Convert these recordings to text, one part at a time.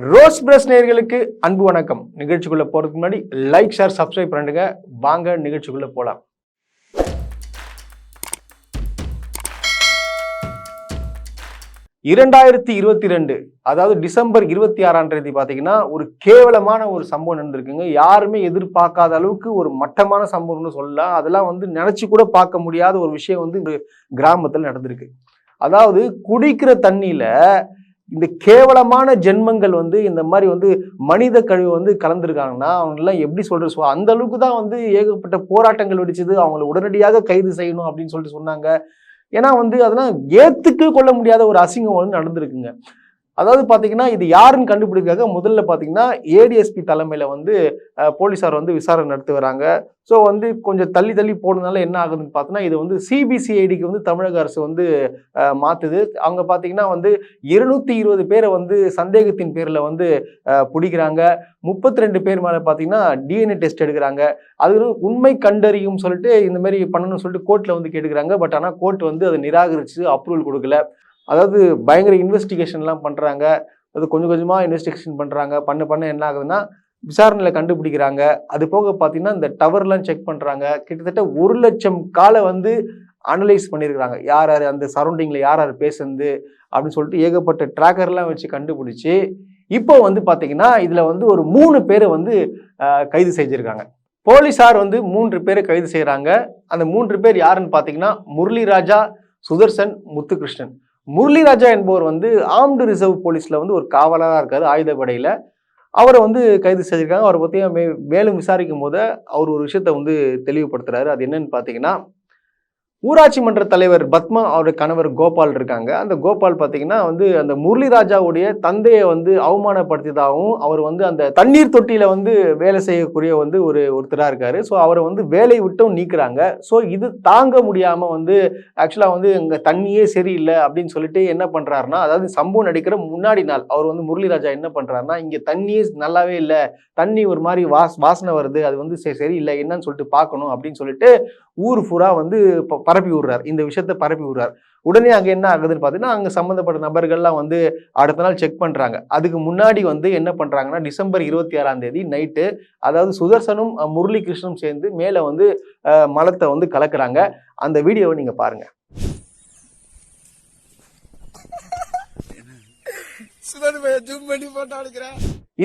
Rose press நேயர்களுக்கு அன்பு வணக்கம். நிகழ்ச்சிக்குள்ள போறதுக்கு முன்னாடி லைக், ஷேர், சப்ஸ்கிரைப் பண்ணுங்க. வாங்க நிகழ்ச்சிக்குள்ள போலாம். 2022 அதாவது டிசம்பர் 26ஆம் தேதி பாத்தீங்கன்னா ஒரு கேவலமான ஒரு சம்பவம் நடந்திருக்குங்க. யாருமே எதிர்பார்க்காத அளவுக்கு ஒரு மட்டமான சம்பவம்னு சொல்லலாம். அதெல்லாம் நினைச்சு கூட பார்க்க முடியாத ஒரு விஷயம் ஒரு கிராமத்தில் நடந்திருக்கு. அதாவது குடிக்கிற தண்ணியில இந்த கேவலமான ஜென்மங்கள் இந்த மாதிரி மனித கழிவு கலந்துருக்காங்கன்னா அவங்க எல்லாம் எப்படி சொல்றது? அந்த அளவுக்கு தான் ஏகப்பட்ட போராட்டங்கள் வெடிச்சது. அவங்களை உடனடியாக கைது செய்யணும் அப்படின்னு சொல்லிட்டு சொன்னாங்க. ஏன்னா அதெல்லாம் ஏத்துக்க கொள்ள முடியாத ஒரு அசிங்கம் நடந்திருக்குங்க. அதாவது பாத்தீங்கன்னா இது யாருன்னு கண்டுபிடிக்காக முதல்ல பாத்தீங்கன்னா ஏடிஎஸ்பி தலைமையில போலீசார் விசாரணை நடத்தி வராங்க. ஸோ கொஞ்சம் தள்ளி போனதுனால என்ன ஆகுதுன்னு பார்த்தோன்னா இது சிபிசிஐடிக்கு தமிழக அரசு மாத்துது. அவங்க பாத்தீங்கன்னா 220 பேரை சந்தேகத்தின் பேர்ல பிடிக்கிறாங்க. 32 பேர் மேல பாத்தீங்கன்னா டிஎன்ஏ டெஸ்ட் எடுக்கிறாங்க. அது உண்மை கண்டறியும் சொல்லிட்டு இந்த மாதிரி பண்ணணும்னு சொல்லிட்டு கோர்ட்ல கேட்டுக்கிறாங்க. பட் ஆனா கோர்ட் அதை நிராகரிச்சு அப்ரூவல் கொடுக்கல. அதாவது பயங்கர இன்வெஸ்டிகேஷன்லாம் பண்ணுறாங்க. அது கொஞ்சம் கொஞ்சமாக இன்வெஸ்டிகேஷன் பண்ணுறாங்க. பண்ண என்ன ஆகுதுன்னா விசாரணையில் கண்டுபிடிக்கிறாங்க. அது போக பார்த்தீங்கன்னா இந்த டவர்லாம் செக் பண்ணுறாங்க. கிட்டத்தட்ட 1 லட்சம் காலை அனலைஸ் பண்ணியிருக்கிறாங்க. யார் யார் அந்த சரௌண்டிங்கில் யார் யார் பேசுறது அப்படின்னு சொல்லிட்டு ஏகப்பட்ட ட்ராக்கர்லாம் வச்சு கண்டுபிடிச்சி இப்போ பார்த்தீங்கன்னா இதில் ஒரு 3 பேரை கைது செஞ்சுருக்காங்க. போலீஸார் 3 பேரை கைது செய்கிறாங்க. அந்த 3 பேர் யாருன்னு பார்த்தீங்கன்னா முரளிராஜா, சுதர்சன், முத்துகிருஷ்ணன். முரளிராஜா என்பவர் ஆர்ம்டு ரிசர்வ் போலீஸ்ல ஒரு காவலராக இருக்காரு, ஆயுதப்படையில. அவரை கைது செஞ்சிருக்காங்க. அவரை பத்தி மேலும் விசாரிக்கும் போது அவர் ஒரு விஷயத்த தெளிவுபடுத்துறாரு. அது என்னன்னு பாத்தீங்கன்னா, ஊராட்சி மன்ற தலைவர் பத்மா அவருடைய கணவர் கோபால் இருக்காங்க. அந்த கோபால் பாத்தீங்கன்னா அந்த முரளிராஜாவுடைய தந்தையை அவமானப்படுத்தியதாகவும் அவர் அந்த தண்ணீர் தொட்டியில வேலை செய்யக்கூடிய ஒருத்தரா இருக்காரு. ஸோ அவரை வேலையை விட்டும் நீக்குறாங்க. ஸோ இது தாங்க முடியாம ஆக்சுவலா இங்க தண்ணியே சரியில்லை அப்படின்னு சொல்லிட்டு என்ன பண்றாருன்னா, அதாவது சம்பவம் நடிக்கிற முன்னாடி நாள் அவர் முரளிராஜா என்ன பண்றாருன்னா, இங்க தண்ணியே நல்லாவே இல்லை, தண்ணி ஒரு மாதிரி வாசனை வருது, அது சரியில்லை, என்னன்னு சொல்லிட்டு பார்க்கணும் அப்படின்னு சொல்லிட்டு ஊர் பூரா பரப்பி விடுறாரு. இந்த விஷயத்த பரப்பி விடுறாரு. உடனே அங்க என்ன ஆகுதுன்னு பாத்தீங்கன்னா, அங்க சம்பந்தப்பட்ட நபர்கள்லாம் அடுத்த நாள் செக் பண்றாங்க. அதுக்கு முன்னாடி என்ன பண்றாங்கன்னா, டிசம்பர் 26ஆம் தேதி நைட்டு, அதாவது சுதர்சனும் முரளி கிருஷ்ணனும் சேர்ந்து மேல மலத்தை கலக்குறாங்க. அந்த வீடியோவை நீங்க பாருங்க.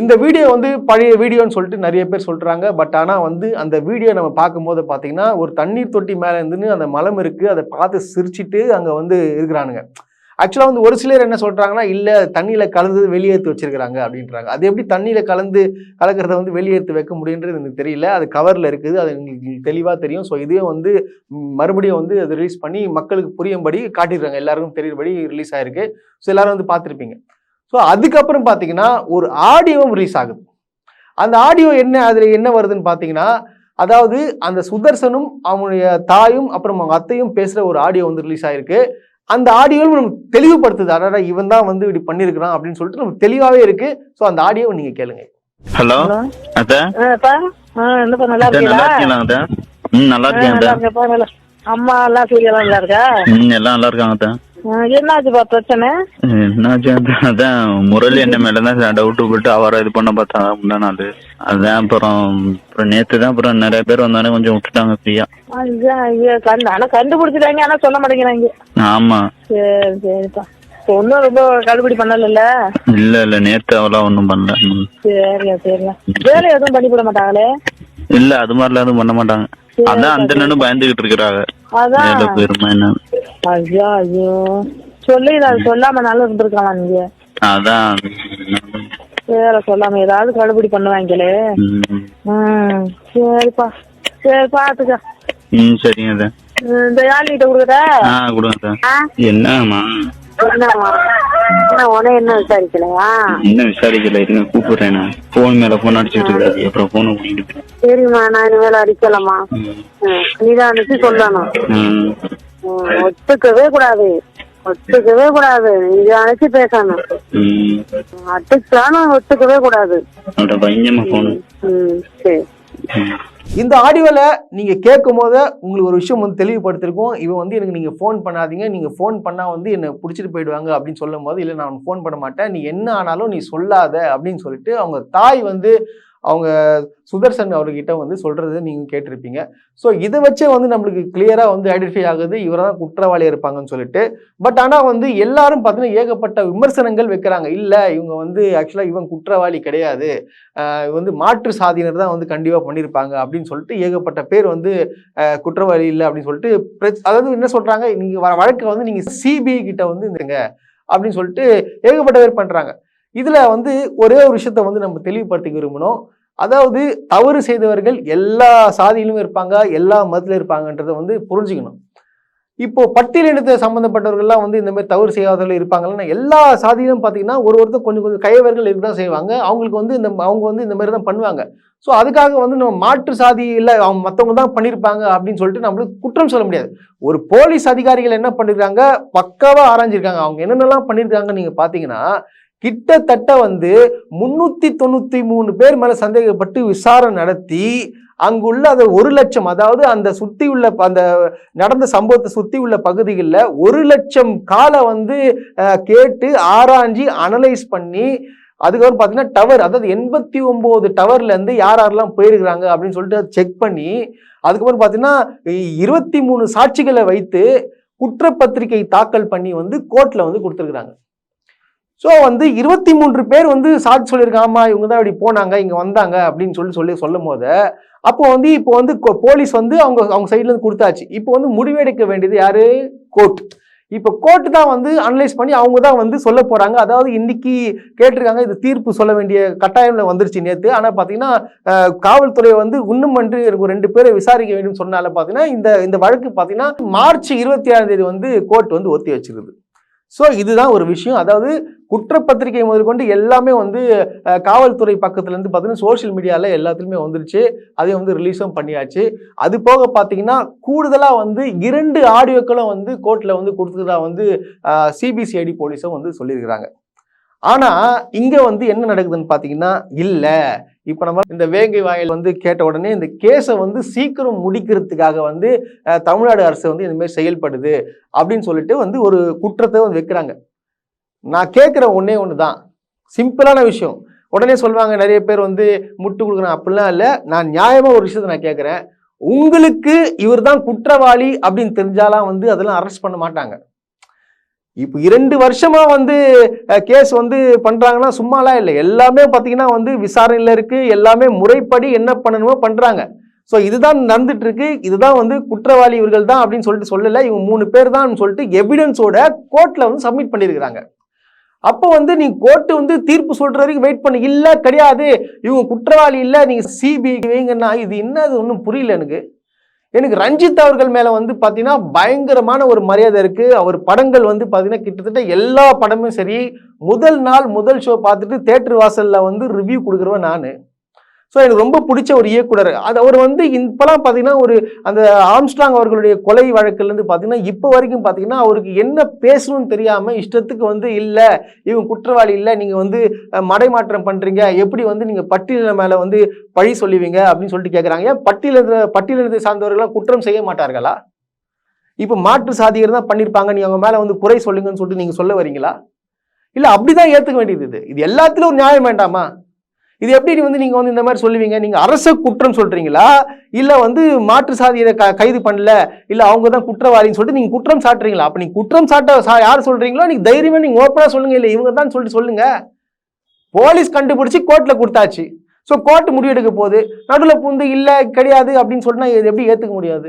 இந்த வீடியோ பழைய வீடியோன்னு சொல்லிட்டு நிறைய பேர் சொல்றாங்க. பட் ஆனா அந்த வீடியோ நம்ம பார்க்கும்போது பாத்தீங்கன்னா ஒரு தண்ணீர் தொட்டி மேல இருந்து அந்த மலம் இருக்கு, அதை பார்த்து சிரிச்சிட்டு அங்க இருக்கிறானுங்க. ஆக்சுவலா ஒரு சிலர் என்ன சொல்றாங்கன்னா, இல்ல தண்ணியில கலந்து வெளியேற்றி வச்சிருக்காங்க அப்படின்றாங்க. அது எப்படி தண்ணியில கலக்கிறத வெளியேற்றி வைக்க முடியுன்றது எனக்கு தெரியல. அது கவர்ல இருக்குது, அது உங்களுக்கு தெளிவா தெரியும். ஸோ இதையும் மறுபடியும் அதை ரிலீஸ் பண்ணி மக்களுக்கு புரியும்படி காட்டிடுறாங்க. எல்லாருக்கும் தெரியும்படி ரிலீஸ் ஆயிருக்கு. ஸோ எல்லாரும் பார்த்துருப்பீங்க. ஸோ அதுக்கப்புறம் பார்த்தீங்கன்னா ஒரு ஆடியோவும் ரிலீஸ் ஆகுது. அந்த ஆடியோ அதுல என்ன வருதுன்னு பார்த்தீங்கன்னா, அதாவது அந்த சுதர்சனும் அவனுடைய தாயும் அப்புறம் அவங்க அத்தையும் பேசுற ஒரு ஆடியோ ரிலீஸ் ஆயிருக்கு. அந்த ஆடியோவும் நமக்கு தெளிவுபடுத்துது, அதாவது இவன் தான் இப்படி பண்ணிருக்கிறான் அப்படின்னு சொல்லிட்டு நமக்கு தெளிவாவே இருக்கு. ஸோ அந்த ஆடியோவை நீங்க கேளுங்க. ஹலோ அத்தை, நல்லா இருக்கீங்களா? நல்லா இருக்கேன். அம்மா எல்லாம் சூரியலாம் நல்லா இருக்கா? எல்லாம் நல்லா இருக்காங்க. என்னாச்சுப்பா பிரச்சனை? என்னாச்சு அதான் முரளி என்ன மேலதான் டவுட் போட்டு அவரை இது பண்ண பார்த்தாங்க முந்தா நாள். அதான் அப்புறம் நேத்து தான் அப்புறம் நிறைய பேர் வந்தானே கொஞ்சம் விட்டுட்டாங்க ஃப்ரீயா. ஆனா கண்டுபிடிச்சிட்டாங்க, ஆனா சொல்ல மாட்டேங்கிறாங்க. ஆமா சரி சரிப்பா. ஒன்னும் ரொம்ப கண்டுபிடி பண்ணல? இல்ல நேத்து அவெல்லாம் ஒன்னும் பண்ணல. சரியா சரியா. வேலை எதுவும் பண்ணி போட மாட்டாங்களே? இல்ல அது மாதிரிலாம் எதுவும் பண்ண மாட்டாங்க. அதான் அந்த நின்னு பயந்துகிட்டு இருக்கிறாங்க. ஐயோ ஐயோ சொல்லி சொல்லாம நல்லா இருந்திருக்கலாம் நீங்க. அதான் வேற சொல்லாம ஏதாவது கண்டுபிடி பண்ணுவாங்களே. சரிப்பா சரி பாத்துக்க. சரிங்க. இந்த யாழ்கிட்ட கொடுக்குற கொடுங்க. என்னமா என்ன விசாரிக்கலையா? என்ன விசாரிக்கல, இருங்க கூப்பிடுறேன். போன் மேல போன் அடிச்சுட்டு இருக்காது, அப்புறம் போன பண்ணிட்டு. சரிம்மா, நான் இனிமேல அடிக்கலாமா? நீதான் அனுப்பி சொல்லணும். ஒத்துக்கவே கூடாது, ஒத்துக்கவே கூடாது. நீங்க அனுப்பி பேசணும். அடிச்சாலும் ஒத்துக்கவே கூடாது. பயங்கரமா போன. சரி இந்த ஆடியோல நீங்க கேட்கும் போது உங்களுக்கு ஒரு விஷயம் வந்து தெளிவுபடுத்திருக்கோம். இவன் வந்து எனக்கு நீங்க ஃபோன் பண்ணாதீங்க, நீங்க ஃபோன் பண்ணா வந்து என்ன புடிச்சிட்டு போயிடுவாங்க அப்படின்னு சொல்லும் போது, இல்ல நான் ஃபோன் பண்ண மாட்டேன், நீ என்ன ஆனாலும் நீ சொல்லாத அப்படின்னு சொல்லிட்டு அவங்க தாய் வந்து அவங்க சுதர்சன் அவர்கிட்ட வந்து சொல்றதை நீங்க கேட்டிருப்பீங்க. ஸோ இதை வச்சே வந்து நம்மளுக்கு கிளியரா வந்து ஐடென்டிஃபை ஆகுது இவரை தான் குற்றவாளியா இருப்பாங்கன்னு சொல்லிட்டு. பட் ஆனா வந்து எல்லாரும் பார்த்தீங்கன்னா ஏகப்பட்ட விமர்சனங்கள் வைக்கிறாங்க. இல்ல இவங்க வந்து ஆக்சுவலா இவன் குற்றவாளி கிடையாது, வந்து மாற்று சாதியினர் தான் வந்து கண்டிப்பா பண்ணியிருப்பாங்க அப்படின்னு சொல்லிட்டு ஏகப்பட்ட பேர் வந்து குற்றவாளி இல்லை அப்படின்னு சொல்லிட்டு அதாவது என்ன சொல்றாங்க, நீங்க வழக்கை வந்து நீங்க சிபிஐ கிட்ட வந்து இருங்க அப்படின்னு சொல்லிட்டு ஏகப்பட்ட பேர் பண்றாங்க. இதுல வந்து ஒரே ஒரு விஷயத்த வந்து நம்ம தெளிவுபடுத்திக்க விரும்பணும். அதாவது தவறு செய்தவர்கள் எல்லா சாதியிலும் இருப்பாங்க, எல்லா மதத்திலும் இருப்பாங்கன்றதை வந்து புரிஞ்சுக்கணும். இப்போ பட்டியலினத்தை சம்பந்தப்பட்டவர்கள்லாம் வந்து இந்த மாதிரி தவறு செய்யாதவர்கள் இருப்பாங்கன்னா எல்லா சாதியிலும் பார்த்தீங்கன்னா ஒருத்தர் கொஞ்சம் கொஞ்சம் கயவர்கள் இருக்கதான் செய்வாங்க. அவங்களுக்கு வந்து அவங்க வந்து இந்த மாதிரி தான் பண்ணுவாங்க. ஸோ அதுக்காக வந்து நம்ம மாற்று சாதி இல்லை அவங்க மற்றவங்க தான் பண்ணியிருப்பாங்க அப்படின்னு சொல்லிட்டு நம்மளுக்கு குற்றம் சொல்ல முடியாது. ஒரு போலீஸ் அதிகாரிகள் என்ன பண்ணிருக்காங்க, பக்காவா ஆராய்ஞ்சிருக்காங்க. அவங்க என்னென்னலாம் பண்ணியிருக்காங்க நீங்க பார்த்தீங்கன்னா, கிட்டத்தட்ட வந்து 393 பேர் மேல சந்தேகப்பட்டு விசாரணை நடத்தி அங்குள்ள அந்த 1 லட்சம், அதாவது அந்த சுத்தி உள்ள அந்த நடந்த சம்பவத்தை சுத்தி உள்ள பகுதிகளில் 1 லட்சம் காலை வந்து கேட்டு ஆராய்ஞ்சி அனலைஸ் பண்ணி அதுக்கப்புறம் பார்த்தீங்கன்னா டவர், அதாவது 89 டவர்ல இருந்து யாரெல்லாம் போயிருக்கிறாங்க அப்படின்னு சொல்லிட்டு செக் பண்ணி அதுக்கப்புறம் பார்த்தீங்கன்னா 23 சாட்சிகளை வைத்து குற்றப்பத்திரிகை தாக்கல் பண்ணி வந்து கோர்ட்ல வந்து கொடுத்துருக்குறாங்க. ஸோ வந்து 23 பேர் வந்து சாட்சி சொல்லியிருக்காங்க, ஆமா இவங்க தான் இப்படி போனாங்க இங்க வந்தாங்க அப்படின்னு சொல்லும் போது அப்போ வந்து போலீஸ் வந்து அவங்க சைட்ல இருந்து கொடுத்தாச்சு. இப்போ வந்து முடிவெடுக்க வேண்டியது யாரு, கோர்ட். இப்போ கோர்ட் தான் வந்து அனலைஸ் பண்ணி அவங்க தான் வந்து சொல்ல போறாங்க. அதாவது இன்னைக்கு கேட்டிருக்காங்க, இது தீர்ப்பு சொல்ல வேண்டிய கட்டாயம்ல வந்துருச்சு நேற்று. ஆனா பாத்தீங்கன்னா காவல்துறை வந்து இன்னும் வந்து 2 பேரை விசாரிக்க வேண்டும் சொன்னால பாத்தீங்கன்னா இந்த வழக்கு பாத்தீங்கன்னா மார்ச் 26ஆம் தேதி வந்து கோர்ட் வந்து ஒத்தி வச்சிருக்குது. ஸோ இதுதான் ஒரு விஷயம். அதாவது குற்றப்பத்திரிகை முதற்கொண்டு எல்லாமே வந்து காவல்துறை பக்கத்துல இருந்து பார்த்தீங்கன்னா சோசியல் மீடியால எல்லாத்துலயுமே வந்துருச்சு. அதையும் வந்து ரிலீஸும் பண்ணியாச்சு. அது போக பார்த்தீங்கன்னா கூடுதலா வந்து 2 ஆடியோக்களும் வந்து கோர்ட்ல வந்து கொடுத்ததா வந்து சிபிசிஐடி போலீஸும் வந்து சொல்லியிருக்கிறாங்க. ஆனா இங்க வந்து என்ன நடக்குதுன்னு பாத்தீங்கன்னா, இல்ல இப்ப நம்ம இந்த வேங்கை வாயில் வந்து கேட்ட உடனே இந்த கேஸை வந்து சீக்கிரம் முடிக்கிறதுக்காக வந்து தமிழ்நாடு அரசு வந்து இந்த மாதிரி செயல்படுது அப்படின்னு சொல்லிட்டு வந்து ஒரு குற்றத்தை வந்து வைக்கிறாங்க. நான் கேட்கிற ஒண்ணு தான், சிம்பிளான விஷயம். உடனே சொல்லுவாங்க நிறைய பேர் வந்து முட்டு கொடுக்குறேன், அப்படிலாம் இல்லை. நான் நியாயமா ஒரு விஷயத்தை நான் கேட்கிறேன். உங்களுக்கு இவர் தான் குற்றவாளி அப்படின்னு தெரிஞ்சாலாம் வந்து அதெல்லாம் அரெஸ்ட் பண்ண மாட்டாங்க. இப்போ 2 வருஷமா வந்து கேஸ் வந்து பண்றாங்கன்னா சும்மாலாம் இல்லை. எல்லாமே பார்த்தீங்கன்னா வந்து விசாரணையில் இருக்கு. எல்லாமே முறைப்படி என்ன பண்ணணுமோ பண்றாங்க. ஸோ இதுதான் நடந்துட்டு இருக்கு. இதுதான் வந்து குற்றவாளி இவர்கள் தான் அப்படின்னு சொல்லிட்டு சொல்லலை. இவங்க 3 பேர் தான் சொல்லிட்டு எவிடன்ஸோட கோர்ட்ல வந்து சப்மிட் பண்ணியிருக்கிறாங்க. அப்போ வந்து நீங்க கோர்ட் வந்து தீர்ப்பு சொல்ற வரைக்கும் வெயிட் பண்ணி, இல்ல கிடையாது இவங்க குற்றவாளி இல்லை நீங்க சிபிஐ வைங்கன்னா இது என்னது ஒன்றும் புரியல எனக்கு ரஞ்சித் அவர்கள் மேல வந்து பாத்தீங்கன்னா பயங்கரமான ஒரு மரியாதை இருக்கு. அவர் படங்கள் வந்து பாத்தீங்கன்னா கிட்டத்தட்ட எல்லா படமும் சரி, முதல் நாள் முதல் ஷோ பார்த்துட்டு தியேட்டர் வாசல்ல வந்து ரிவ்யூ கொடுக்குறவன் நானு. ஸோ எனக்கு ரொம்ப பிடிச்ச ஒரு இயக்குனர். அது அவர் வந்து இப்பெல்லாம் பார்த்தீங்கன்னா ஒரு அந்த ஆம்ஸ்ட்ராங் அவர்களுடைய கொலை வழக்குலேருந்து பார்த்தீங்கன்னா இப்போ வரைக்கும் பார்த்தீங்கன்னா அவருக்கு என்ன பேசணும்னு தெரியாமல் இஷ்டத்துக்கு வந்து இல்லை இவங்க குற்றவாளி இல்லை, நீங்கள் வந்து மடைமாற்றம் பண்ணுறீங்க, எப்படி வந்து நீங்கள் பட்டியலின மேலே வந்து பழி சொல்லுவீங்க அப்படின்னு சொல்லிட்டு கேட்குறாங்க. ஏன் பட்டியலினத்தை சார்ந்தவர்கள்லாம் குற்றம் செய்ய மாட்டார்களா? இப்போ மாற்று சாதியர் தான் பண்ணியிருப்பாங்க, நீ அவங்க மேலே வந்து குறை சொல்லுங்கன்னு சொல்லிட்டு நீங்கள் சொல்ல வரீங்களா? இல்லை அப்படிதான் ஏற்றுக்க வேண்டியது. இது எல்லாத்துலையும் ஒரு நியாயம் வேண்டாமா? இது எப்படி நீங்க வந்து இந்த மாதிரி சொல்லுவீங்க? நீங்க அரச குற்றம் சொல்றீங்களா, இல்ல வந்து மாற்று சாதியை கைது பண்ணல, இல்ல அவங்க தான் குற்றவாளின்னு சொல்லிட்டு நீங்க குற்றம் சாட்டுறீங்களா? அப்ப நீங்க குற்றம் சாட்ட யார் சொல்றீங்களோ நீங்க தைரியமா நீங்க ஓப்பனா சொல்லுங்க, இல்ல இவங்க தான் சொல்லிட்டு சொல்லுங்க. போலீஸ் கண்டுபிடிச்சு கோர்ட்ல கொடுத்தாச்சு. ஸோ கோர்ட் முடிவெடுக்க போகுது. நடுவில் புந்து இல்ல கிடையாது அப்படின்னு சொன்னா இது எப்படி ஏத்துக்க முடியாது?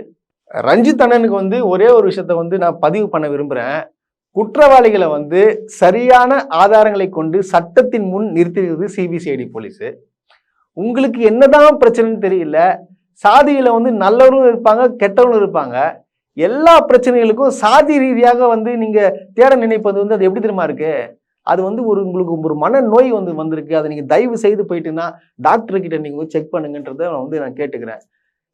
ரஞ்சித் அண்ணனுக்கு வந்து ஒரே ஒரு விஷயத்த வந்து நான் பதிவு பண்ண விரும்புறேன். குற்றவாளிகளை வந்து சரியான ஆதாரங்களை கொண்டு சட்டத்தின் முன் நிறுத்திருக்கிறது சிபிசிஐடி போலீஸ். உங்களுக்கு என்னதான் பிரச்சனைன்னு தெரியல, சாதியில வந்து நல்லவரும் இருப்பாங்க கெட்டவரும் இருப்பாங்க. எல்லா பிரச்சனைகளுக்கும் சாதி ரீதியாக வந்து நீங்க தேட நினைப்பது வந்து அது எப்படி தெரியுமா இருக்கு? அது வந்து உங்களுக்கு ஒரு மனநோய் வந்திருக்கு. அதை நீங்க தயவு செய்து போயிட்டுன்னா டாக்டர் கிட்ட நீங்க செக் பண்ணுங்கன்றத வந்து நான் கேட்டுக்கிறேன்.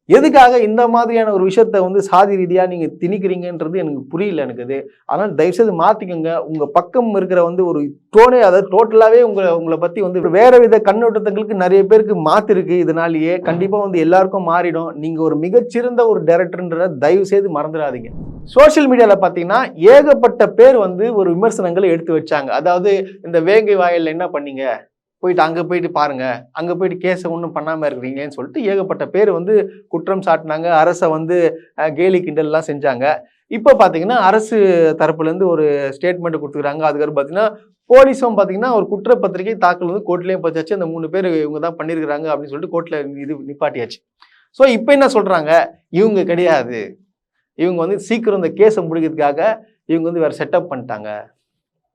எதுக்காக இந்த மாதிரியான ஒரு விஷயத்த வந்து சாதி ரீதியா நீங்க திணிக்கிறீங்கன்றது எனக்கு புரியல எனக்கு இது. அதனால தயவுசெய்து மாத்திக்கோங்க. உங்க பக்கம் இருக்கிற வந்து ஒரு டோனே, அதாவது டோட்டலாவே உங்களை பத்தி வந்து வேற வித கண்ணோட்டத்துக்கு நிறைய பேருக்கு மாத்திருக்கு. இதனாலேயே கண்டிப்பா வந்து எல்லாருக்கும் மாறிடும். நீங்க ஒரு மிகச்சிறந்த ஒரு டைரக்டர்ன்றத தயவு செய்து மறந்துடாதீங்க. சோசியல் மீடியால பாத்தீங்கன்னா ஏகப்பட்ட பேர் வந்து ஒரு விமர்சனங்களை எடுத்து வச்சாங்க. அதாவது இந்த வேங்கை வாயில்ல என்ன பண்ணீங்க, போயிட்டு அங்கே போயிட்டு பாருங்க, அங்கே போயிட்டு கேஸை ஒன்றும் பண்ணாமல் இருக்கிறீங்களேன்னு சொல்லிட்டு ஏகப்பட்ட பேர் வந்து குற்றம் சாட்டினாங்க. அரசை வந்து கேலி கிண்டல்லாம் செஞ்சாங்க. இப்போ பார்த்தீங்கன்னா அரசு தரப்புலேருந்து ஒரு ஸ்டேட்மெண்ட் கொடுத்துக்கிறாங்க. அதுக்கப்புறம் பார்த்தீங்கன்னா போலீஸும் பார்த்தீங்கன்னா ஒரு குற்றப்பத்திரிகை தாக்கல் வந்து கோர்ட்லேயும் பார்த்தாச்சு. அந்த 3 பேர் இவங்க தான் பண்ணியிருக்கிறாங்க அப்படின்னு சொல்லிட்டு கோர்ட்டில் இது நிப்பாட்டியாச்சு. ஸோ இப்போ என்ன சொல்கிறாங்க, இவங்க கிடையாது, இவங்க வந்து சீக்கிரம் இந்த கேஸை முடிக்கிறதுக்காக இவங்க வந்து வேறு செட்டப் பண்ணிட்டாங்க.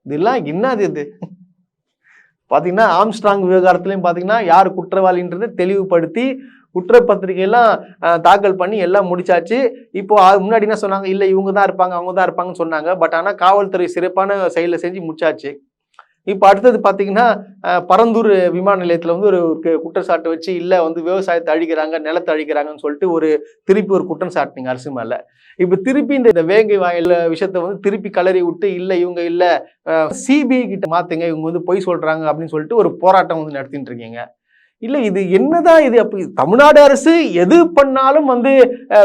இதெல்லாம் என்னது இது பார்த்தீங்கன்னா ஆம்ஸ்ட்ராங் விவகாரத்துலையும் பார்த்தீங்கன்னா யார் குற்றவாளின்றதை தெளிவுபடுத்தி குற்றப்பத்திரிகையெல்லாம் தாக்கல் பண்ணி எல்லாம் முடிச்சாச்சு. இப்போ அது முன்னாடி என்ன சொன்னாங்க, இல்லை இவங்க தான் இருப்பாங்க அவங்க தான் இருப்பாங்கன்னு சொன்னாங்க. பட் ஆனால் காவல்துறை சிறப்பான செயலை செஞ்சு முடிச்சாச்சு. இப்போ அடுத்தது பார்த்தீங்கன்னா பரந்தூர் விமான நிலையத்தில் வந்து ஒரு குற்றச்சாட்டு வச்சு இல்லை வந்து விவசாயத்தை அழிக்கிறாங்க, நிலத்தை அழிக்கிறாங்கன்னு சொல்லிட்டு திருப்பி ஒரு குற்றம் சாட்டினீங்க அரசு மேலே. இப்போ திருப்பி இந்த வேங்கை வாயில் விஷயத்த வந்து திருப்பி கலரி விட்டு இல்லை இவங்க இல்லை சிபிஐ கிட்ட மாத்துங்க, இவங்க வந்து பொய் சொல்றாங்க அப்படின்னு சொல்லிட்டு ஒரு போராட்டம் வந்து நடத்திட்டு இருக்கீங்க. இல்லை இது என்னதான் இது? அப்படி தமிழ்நாடு அரசு எது பண்ணாலும் வந்து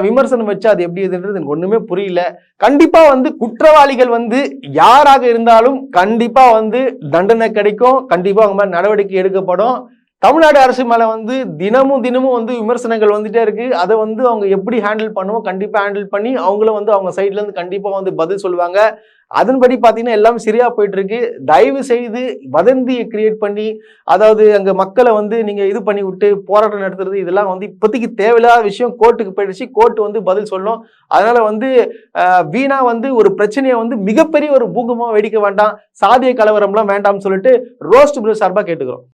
விமர்சனம் வச்சு அது எப்படி எதுன்றது எனக்கு ஒண்ணுமே புரியல. கண்டிப்பா வந்து குற்றவாளிகள் வந்து யாராக இருந்தாலும் கண்டிப்பா வந்து தண்டனை கிடைக்கும், கண்டிப்பா அவங்க மேல நடவடிக்கை எடுக்கப்படும். தமிழ்நாடு அரசு மேல வந்து தினமும் வந்து விமர்சனங்கள் வந்துட்டே இருக்கு. அதை வந்து அவங்க எப்படி ஹேண்டில் பண்ணுவோம், கண்டிப்பா ஹேண்டில் பண்ணி அவங்களும் வந்து அவங்க சைட்ல இருந்து கண்டிப்பா வந்து பதில் சொல்லுவாங்க. அதன்படி பார்த்தீங்கன்னா எல்லாமே சரியா போயிட்டு இருக்கு. தயவு செய்து வதந்தியை கிரியேட் பண்ணி, அதாவது அங்க மக்களை வந்து நீங்க இது பண்ணி விட்டு போராட்டம் நடத்துறது இதெல்லாம் வந்து இப்போதைக்கு தேவையில்லாத விஷயம். கோர்ட்டுக்கு போயிடுச்சு, கோர்ட்டு வந்து பதில் சொல்லும். அதனால வந்து வீணா வந்து ஒரு பிரச்சனையை வந்து மிகப்பெரிய ஒரு பூகமா வெடிக்க வேண்டாம், சாதிய கலவரம்லாம் வேண்டாம்னு சொல்லிட்டு ரோஸ்ட் பிரதர்ஸ் சார்பா கேட்டுக்கிறோம்.